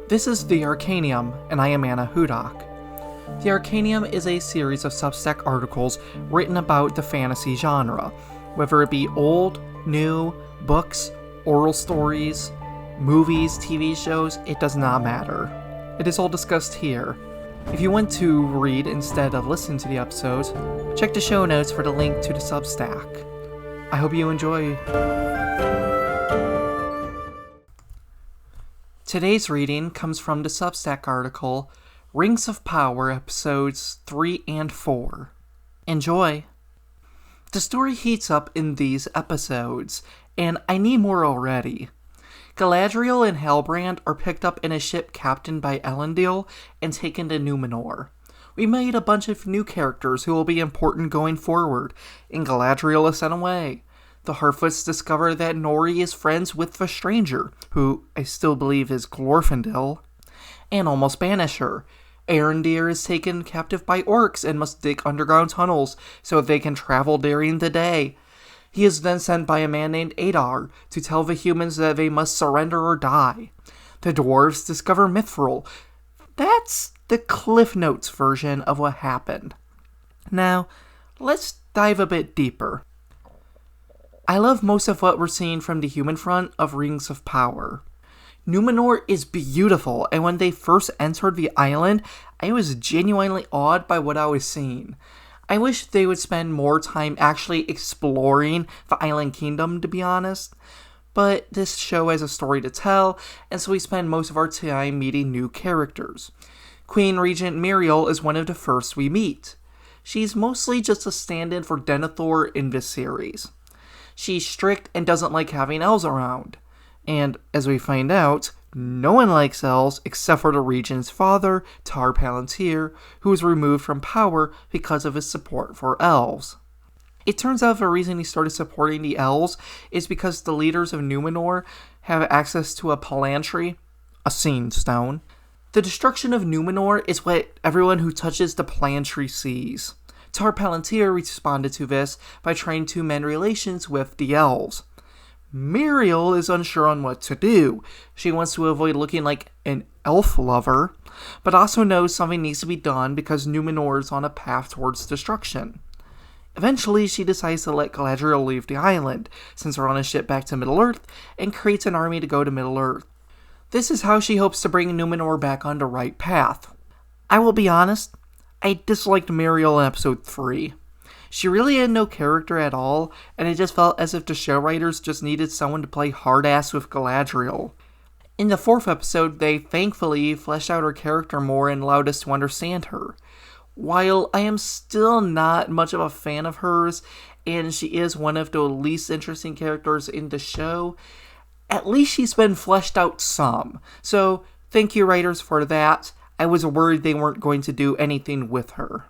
This is The Arcanium, and I am Anna Hudak. The Arcanium is a series of Substack articles written about the fantasy genre, whether it be old, new, books, oral stories, movies, TV shows, it does not matter. It is all discussed here. If you want to read instead of listen to the episodes, check the show notes for the link to the Substack. I hope you enjoy. Today's reading comes from the Substack article, Rings of Power, episodes 3 and 4. Enjoy! The story heats up in these episodes, and I need more already. Galadriel and Halbrand are picked up in a ship captained by Elendil and taken to Numenor. We made a bunch of new characters who will be important going forward, and Galadriel is sent away. The Harfoots discover that Nori is friends with the stranger, who I still believe is Glorfindel, and almost banish her. Arondir is taken captive by orcs and must dig underground tunnels so they can travel during the day. He is then sent by a man named Adar to tell the humans that they must surrender or die. The dwarves discover Mithril. That's the Cliff Notes version of what happened. Now, let's dive a bit deeper. I love most of what we're seeing from the human front of Rings of Power. Numenor is beautiful, and when they first entered the island, I was genuinely awed by what I was seeing. I wish they would spend more time actually exploring the island kingdom, to be honest. But this show has a story to tell, and so we spend most of our time meeting new characters. Queen Regent Miriel is one of the first we meet. She's mostly just a stand-in for Denethor in this series. She's strict and doesn't like having elves around. And, as we find out, no one likes elves except for the regent's father, Tar Palantir, who was removed from power because of his support for elves. It turns out the reason he started supporting the elves is because the leaders of Numenor have access to a Palantry, a seeing stone. The destruction of Numenor is what everyone who touches the Palantry sees. Tar Palantir responded to this by trying to mend relations with the elves. Miriel is unsure on what to do. She wants to avoid looking like an elf lover, but also knows something needs to be done because Numenor is on a path towards destruction. Eventually, she decides to let Galadriel leave the island, since they're on a ship back to Middle-earth, and creates an army to go to Middle-earth. This is how she hopes to bring Numenor back on the right path. I will be honest, I disliked Miriel in episode 3. She really had no character at all, and it just felt as if the show writers just needed someone to play hard-ass with Galadriel. In the 4th episode, they thankfully fleshed out her character more and allowed us to understand her. While I am still not much of a fan of hers, and she is one of the least interesting characters in the show, at least she's been fleshed out some. So, thank you writers for that. I was worried they weren't going to do anything with her.